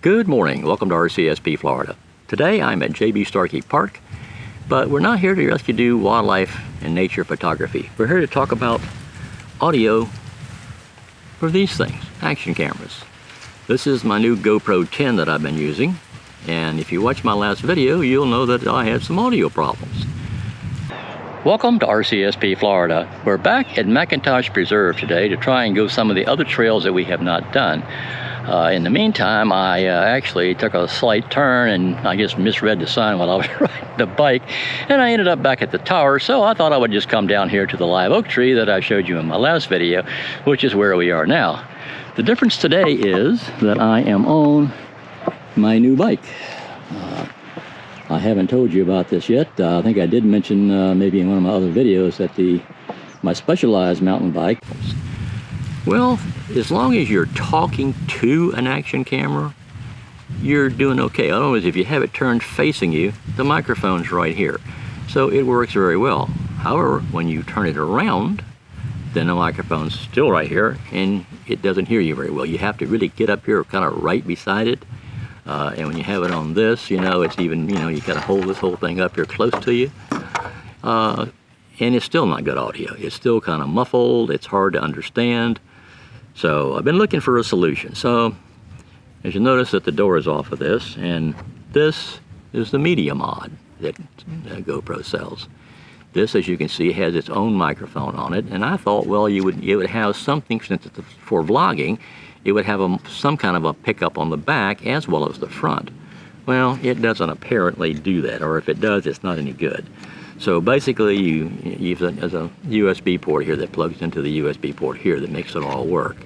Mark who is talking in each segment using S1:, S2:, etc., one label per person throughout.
S1: Good morning. Welcome to RCSP, Florida. Today I'm at J.B. Starkey Park, but we're not here to let you do wildlife and nature photography. We're here to talk about audio for these things, action cameras. This is my new GoPro 10 that I've been using, and if you watch my last video, you'll know that I had some audio problems. Welcome to RCSP, Florida. We're back at McIntosh Preserve today to try and go some of the other trails that we have not done. In the meantime, I actually took a slight turn and I just misread the sign while I was riding the bike, and I ended up back at the tower, so I thought I would just come down here to the live oak tree that I showed you in my last video, which is where we are now. The difference today is that I am on my new bike. I haven't told you about this yet. I think I did mention maybe in one of my other videos that my Specialized mountain bike. Well, as long as you're talking to an action camera, you're doing okay. In other words, if you have it turned facing you, the microphone's right here. So it works very well. However, when you turn it around, then the microphone's still right here and it doesn't hear you very well. You have to really get up here kind of right beside it. And when you have it on this, it's even, you gotta hold this whole thing up here close to you. And it's still not good audio. It's still kind of muffled. It's hard to understand. So I've been looking for a solution. So as you notice that the door is off of this, and this is the media mod that GoPro sells. This, as you can see, has its own microphone on it, and I thought, well, it would have something, since it's for vlogging, it would have some kind of a pickup on the back as well as the front. Well, it doesn't apparently do that, or if it does, it's not any good. So basically, there's a USB port here that plugs into the USB port here that makes it all work.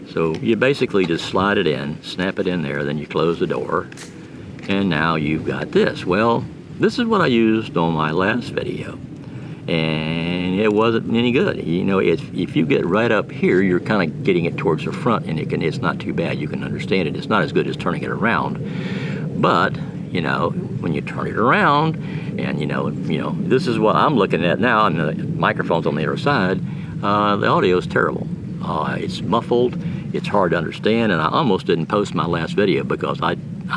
S1: So you basically just slide it in, snap it in there, then you close the door, and now you've got this. Well, this is what I used on my last video, and it wasn't any good. If you get right up here, you're kind of getting it towards the front, and it's not too bad. You can understand it. It's not as good as turning it around, but when you turn it around, and this is what I'm looking at now, and the microphone's on the other side, the audio is terrible. It's muffled, it's hard to understand, and I almost didn't post my last video because I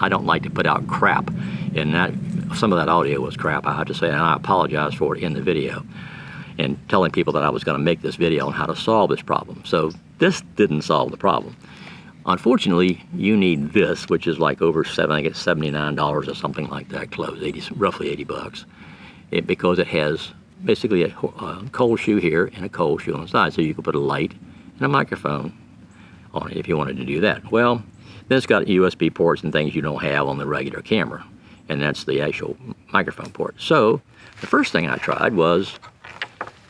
S1: don't like to put out crap, and some of that audio was crap, I have to say, and I apologize for it in the video, and telling people that I was going to make this video on how to solve this problem. So this didn't solve the problem. Unfortunately, you need this, which is like over I think it's $79 or something like that, close, roughly 80 bucks, because it has basically a cold shoe here and a cold shoe on the side, so you can put a light and a microphone on it if you wanted to do that. Well, then it's got USB ports and things you don't have on the regular camera, and that's the actual microphone port. So the first thing I tried was,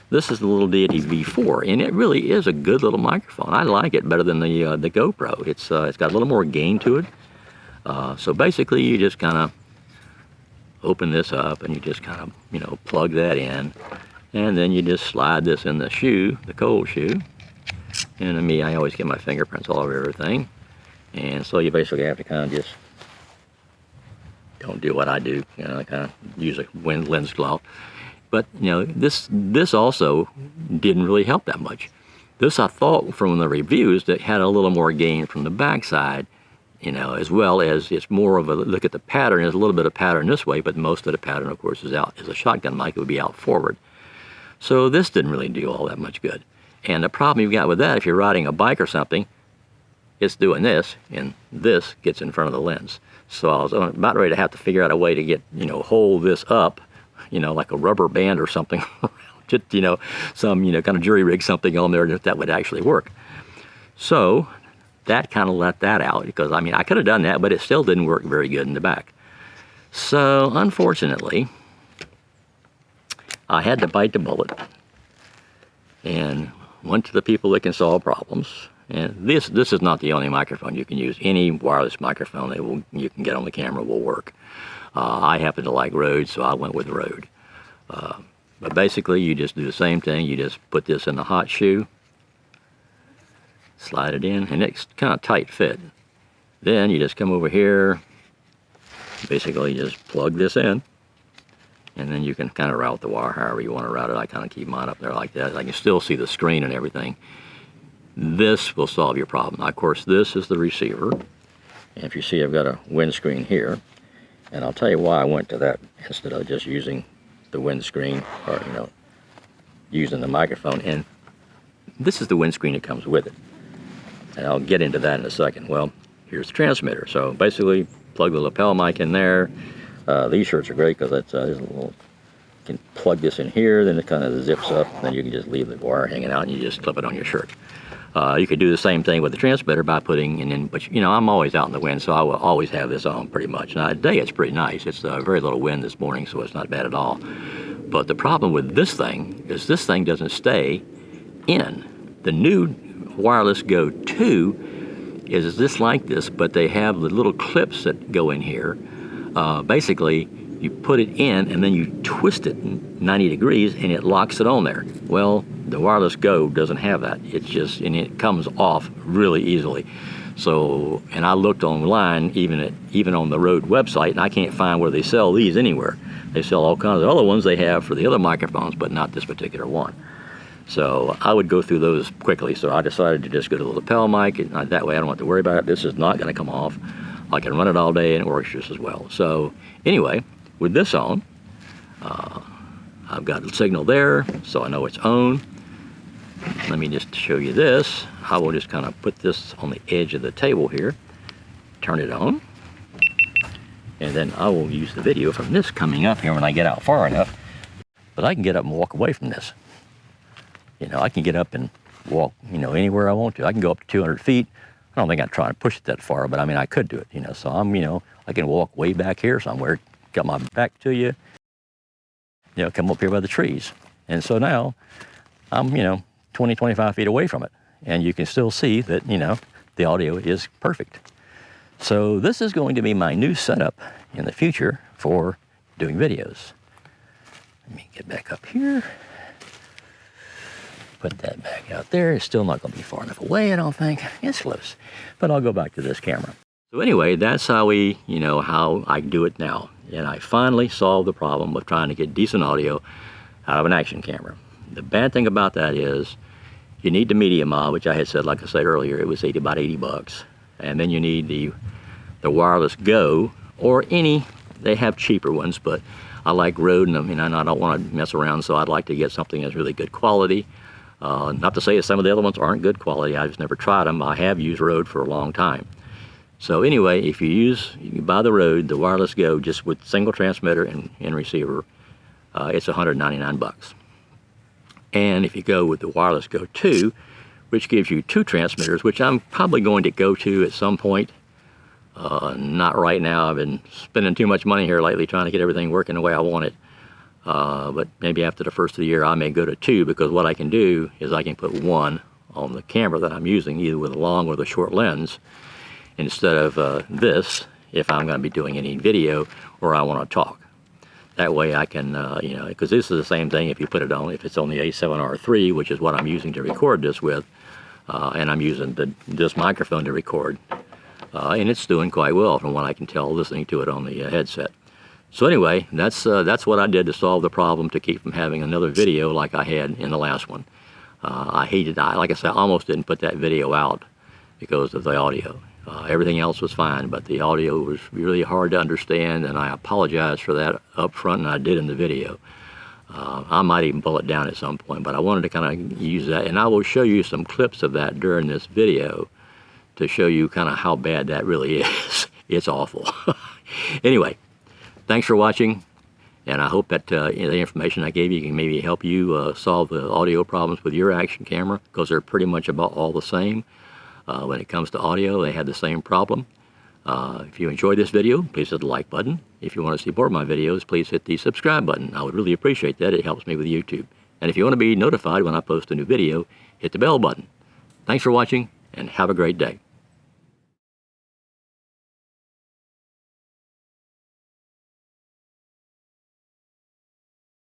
S1: this is the little Deity V4, and it really is a good little microphone. I like it better than the GoPro. It's got a little more gain to it. So basically, you just kind of open this up, and you just kind of plug that in, and then you just slide this in the shoe, the cold shoe. And I always get my fingerprints all over everything, and so you basically have to kind of just don't do what I do, kind of use a lens cloth. But this also didn't really help that much. This, I thought from the reviews, that had a little more gain from the backside, as well as it's more of a look at the pattern. There's a little bit of pattern this way, but most of the pattern, of course, is a shotgun mic. It would be out forward. So this didn't really do all that much good. And the problem you've got with that, if you're riding a bike or something, it's doing this, and this gets in front of the lens. So I was about ready to have to figure out a way to get, hold this up, like a rubber band or something, just, some, kind of jury rig something on there that would actually work. So that kind of let that out, because, I could have done that, but it still didn't work very good in the back. So, unfortunately, I had to bite the bullet and went to the people that can solve problems. And this is not the only microphone you can use. Any wireless microphone you can get on the camera will work. I happen to like Rode, so I went with Rode. But basically, you just do the same thing. You just put this in the hot shoe, slide it in, and it's kind of tight fit. Then you just come over here, basically just plug this in, and then you can kind of route the wire however you want to route it. I kind of keep mine up there like that. I can still see the screen and everything. This will solve your problem. Now, of course, this is the receiver. And if you see, I've got a windscreen here, and I'll tell you why I went to that instead of just using the windscreen, or using the microphone. And this is the windscreen that comes with it, and I'll get into that in a second. Well, here's the transmitter. So basically, plug the lapel mic in there. These shirts are great because it's there's a little, you can plug this in here, then it kind of zips up, then you can just leave the wire hanging out and you just clip it on your shirt. You could do the same thing with the transmitter by putting it in, but I'm always out in the wind, so I will always have this on pretty much. Now today it's pretty nice. It's very little wind this morning, so it's not bad at all. But the problem with this thing is this thing doesn't stay in. The new wireless Go 2 is just like this, but they have the little clips that go in here. Basically, you put it in and then you twist it 90 degrees and it locks it on there. Well, the wireless Go doesn't have that. It's just, and it comes off really easily. So, and I looked online, even on the Rode website, and I can't find where they sell these anywhere. They sell all kinds of other ones they have for the other microphones, but not this particular one. So I would go through those quickly. So I decided to just go to the lapel mic, and that way I don't have to worry about it. This is not going to come off. I can run it all day and it works just as well. So anyway, with this on, I've got a signal there, so I know it's on. Let me just show you this. I will just kind of put this on the edge of the table here, turn it on, and then I will use the video from this coming up here when I get out far enough. But I can get up and walk away from this. I can get up and walk, anywhere I want to. I can go up to 200 feet. I don't think I'd try to push it that far, but I mean, I could do it, So I'm, I can walk way back here somewhere, got my back to you, come up here by the trees. And so now I'm, 20, 25 feet away from it. And you can still see that, the audio is perfect. So this is going to be my new setup in the future for doing videos. Let me get back up here. Put that back out there. It's still not going to be far enough away, I don't think. It's close. But I'll go back to this camera. So anyway, that's how how I do it now. And I finally solved the problem of trying to get decent audio out of an action camera. The bad thing about that is you need the media mod, which I had said, like I said earlier, it was about 80 bucks. And then you need the wireless Go, or they have cheaper ones, but I like Rode, and I don't want to mess around, so I'd like to get something that's really good quality. Not to say that some of the other ones aren't good quality. I've just never tried them. I have used Rode for a long time. So anyway, if you buy the Rode, the wireless Go, just with single transmitter and receiver, it's 199 bucks. And if you go with the wireless Go 2, which gives you 2 transmitters, which I'm probably going to go to at some point. Not right now. I've been spending too much money here lately trying to get everything working the way I want it. But maybe after the first of the year I may go to 2, because what I can do is I can put one on the camera that I'm using, either with a long or the short lens, instead of this, if I'm going to be doing any video or I want to talk. That way I can, because this is the same thing if you put it on, if it's on the A7R3, which is what I'm using to record this with, and I'm using this microphone to record, and it's doing quite well from what I can tell listening to it on the headset. So anyway, that's what I did to solve the problem, to keep from having another video like I had in the last one. Like I said, I almost didn't put that video out because of the audio. Everything else was fine, but the audio was really hard to understand, and I apologize for that up front, and I did in the video. I might even pull it down at some point, but I wanted to kind of use that, and I will show you some clips of that during this video to show you kind of how bad that really is. It's awful. Anyway, thanks for watching, and I hope that the information I gave you can maybe help you solve the audio problems with your action camera, because they're pretty much about all the same. When it comes to audio, they have the same problem. If you enjoyed this video, please hit the like button. If you want to see more of my videos, please hit the subscribe button. I would really appreciate that. It helps me with YouTube. And if you want to be notified when I post a new video, hit the bell button. Thanks for watching, and have a great day.